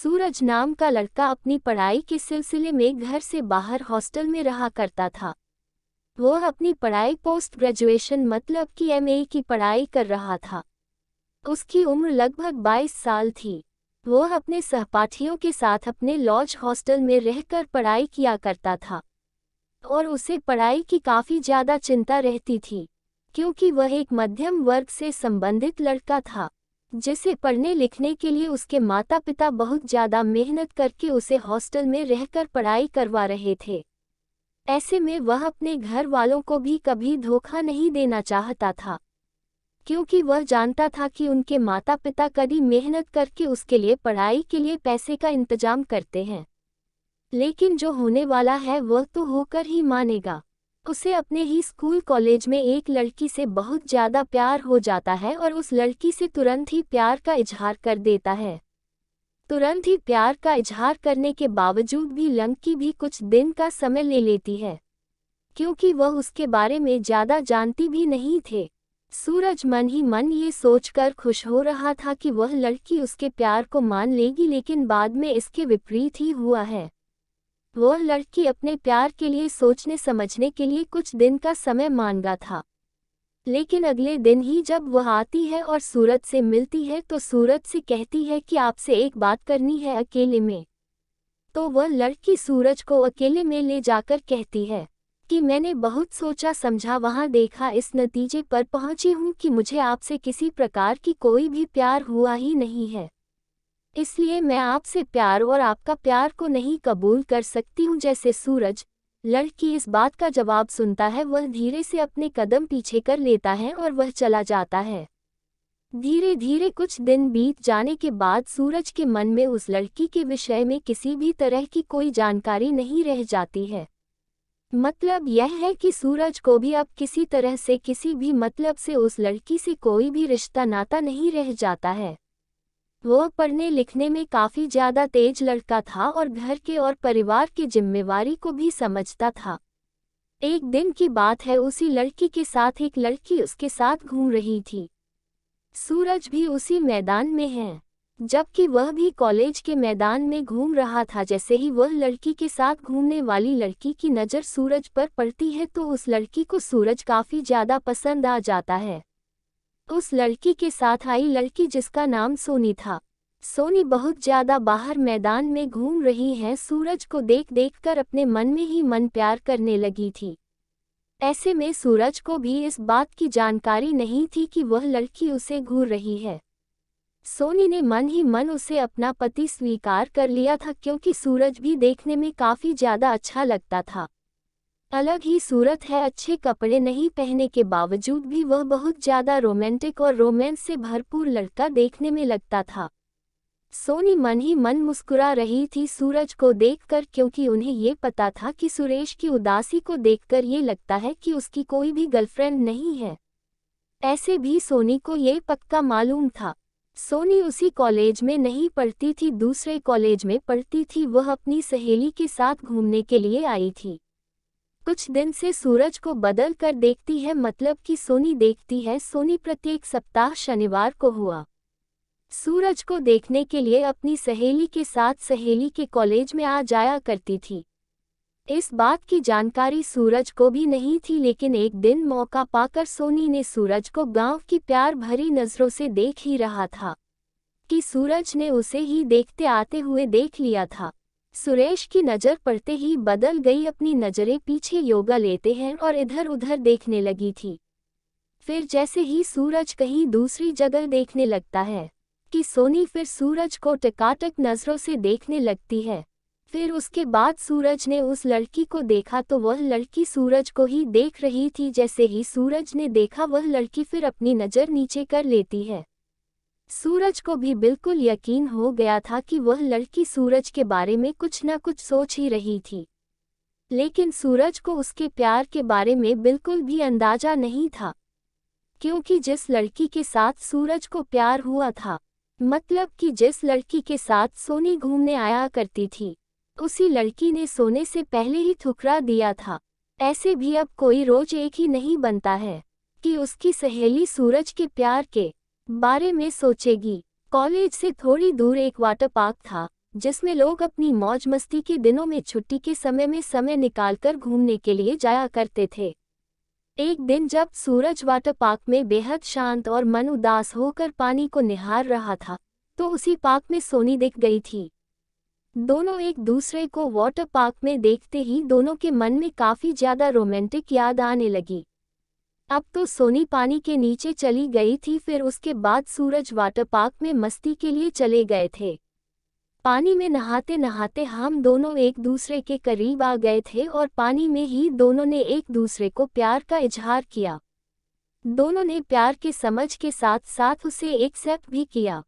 सूरज नाम का लड़का अपनी पढ़ाई के सिलसिले में घर से बाहर हॉस्टल में रहा करता था। वह अपनी पढ़ाई पोस्ट ग्रेजुएशन मतलब कि एमए की पढ़ाई कर रहा था। उसकी उम्र लगभग 22 साल थी। वह अपने सहपाठियों के साथ अपने लॉज हॉस्टल में रहकर पढ़ाई किया करता था और उसे पढ़ाई की काफ़ी ज़्यादा चिंता रहती थी, क्योंकि वह एक मध्यम वर्ग से संबंधित लड़का था जिसे पढ़ने लिखने के लिए उसके माता पिता बहुत ज़्यादा मेहनत करके उसे हॉस्टल में रहकर पढ़ाई करवा रहे थे। ऐसे में वह अपने घर वालों को भी कभी धोखा नहीं देना चाहता था, क्योंकि वह जानता था कि उनके माता पिता कड़ी मेहनत करके उसके लिए पढ़ाई के लिए पैसे का इंतजाम करते हैं, लेकिन जो होने वाला है वह तो होकर ही मानेगा। उसे अपने ही स्कूल कॉलेज में एक लड़की से बहुत ज़्यादा प्यार हो जाता है और उस लड़की से तुरंत ही प्यार का इजहार कर देता है। तुरंत ही प्यार का इजहार करने के बावजूद भी लड़की भी कुछ दिन का समय ले लेती है, क्योंकि वह उसके बारे में ज़्यादा जानती भी नहीं थे। सूरज मन ही मन ये सोचकर खुश हो रहा था कि वह लड़की उसके प्यार को मान लेगी, लेकिन बाद में इसके विपरीत ही हुआ है। वह लड़की अपने प्यार के लिए सोचने समझने के लिए कुछ दिन का समय मांगा था, लेकिन अगले दिन ही जब वह आती है और सूरज से मिलती है तो सूरज से कहती है कि आपसे एक बात करनी है अकेले में। तो वह लड़की सूरज को अकेले में ले जाकर कहती है कि मैंने बहुत सोचा समझा, वहाँ देखा, इस नतीजे पर पहुंची हूँ कि मुझे आपसे किसी प्रकार की कोई भी प्यार हुआ ही नहीं है, इसलिए मैं आपसे प्यार और आपका प्यार को नहीं कबूल कर सकती हूँ। जैसे सूरज लड़की इस बात का जवाब सुनता है, वह धीरे से अपने कदम पीछे कर लेता है और वह चला जाता है। धीरे धीरे कुछ दिन बीत जाने के बाद सूरज के मन में उस लड़की के विषय में किसी भी तरह की कोई जानकारी नहीं रह जाती है। मतलब यह है कि सूरज को भी अब किसी तरह से किसी भी मतलब से उस लड़की से कोई भी रिश्ता नाता नहीं रह जाता है। वह पढ़ने लिखने में काफ़ी ज़्यादा तेज लड़का था और घर के और परिवार की जिम्मेवारी को भी समझता था। एक दिन की बात है, उसी लड़की के साथ एक लड़की उसके साथ घूम रही थी। सूरज भी उसी मैदान में है, जबकि वह भी कॉलेज के मैदान में घूम रहा था। जैसे ही वह लड़की के साथ घूमने वाली लड़की की नज़र सूरज पर पड़ती है तो उस लड़की को सूरज काफ़ी ज़्यादा पसंद आ जाता है। उस लड़की के साथ आई लड़की जिसका नाम सोनी था। सोनी बहुत ज़्यादा बाहर मैदान में घूम रही है, सूरज को देख देखकर अपने मन में ही मन प्यार करने लगी थी। ऐसे में सूरज को भी इस बात की जानकारी नहीं थी कि वह लड़की उसे घूर रही है। सोनी ने मन ही मन उसे अपना पति स्वीकार कर लिया था, क्योंकि सूरज भी देखने में काफ़ी ज़्यादा अच्छा लगता था। अलग ही सूरत है, अच्छे कपड़े नहीं पहने के बावजूद भी वह बहुत ज़्यादा रोमांटिक और रोमांस से भरपूर लड़का देखने में लगता था। सोनी मन ही मन मुस्कुरा रही थी सूरज को देखकर, क्योंकि उन्हें ये पता था कि सुरेश की उदासी को देखकर ये लगता है कि उसकी कोई भी गर्लफ्रेंड नहीं है। ऐसे भी सोनी को ये पक्का मालूम था। सोनी उसी कॉलेज में नहीं पढ़ती थी, दूसरे कॉलेज में पढ़ती थी। वह अपनी सहेली के साथ घूमने के लिए आई थी। कुछ दिन से सूरज को बदल कर देखती है, मतलब कि सोनी देखती है। सोनी प्रत्येक सप्ताह शनिवार को हुआ सूरज को देखने के लिए अपनी सहेली के साथ सहेली के कॉलेज में आ जाया करती थी। इस बात की जानकारी सूरज को भी नहीं थी, लेकिन एक दिन मौका पाकर सोनी ने सूरज को गांव की प्यार भरी नज़रों से देख ही रहा था कि सूरज ने उसे ही देखते आते हुए देख लिया था। सुरेश की नज़र पड़ते ही बदल गई, अपनी नज़रें पीछे योगा लेते हैं और इधर उधर देखने लगी थी। फिर जैसे ही सूरज कहीं दूसरी जगह देखने लगता है कि सोनी फिर सूरज को टकाटक नज़रों से देखने लगती है। फिर उसके बाद सूरज ने उस लड़की को देखा तो वह लड़की सूरज को ही देख रही थी। जैसे ही सूरज ने देखा वह लड़की फिर अपनी नज़र नीचे कर लेती है। सूरज को भी बिल्कुल यकीन हो गया था कि वह लड़की सूरज के बारे में कुछ न कुछ सोच ही रही थी, लेकिन सूरज को उसके प्यार के बारे में बिल्कुल भी अंदाजा नहीं था, क्योंकि जिस लड़की के साथ सूरज को प्यार हुआ था, मतलब कि जिस लड़की के साथ सोनी घूमने आया करती थी, उसी लड़की ने सोने से पहले ही ठुकरा दिया था। ऐसे भी अब कोई रोज एक ही नहीं बनता है कि उसकी सहेली सूरज के प्यार के बारे में सोचेगी। कॉलेज से थोड़ी दूर एक वाटर पार्क था, जिसमें लोग अपनी मौज मस्ती के दिनों में छुट्टी के समय निकालकर घूमने के लिए जाया करते थे। एक दिन जब सूरज वाटर पार्क में बेहद शांत और मन उदास होकर पानी को निहार रहा था, तो उसी पार्क में सोनी दिख गई थी। दोनों एक दूसरे को वाटर पार्क में देखते ही दोनों के मन में काफी ज्यादा रोमांटिक याद आने लगी। अब तो सोनी पानी के नीचे चली गई थी, फिर उसके बाद सूरज वाटर पार्क में मस्ती के लिए चले गए थे। पानी में नहाते नहाते हम दोनों एक दूसरे के करीब आ गए थे और पानी में ही दोनों ने एक दूसरे को प्यार का इजहार किया। दोनों ने प्यार के समझ के साथ साथ उसे एक्सेप्ट भी किया।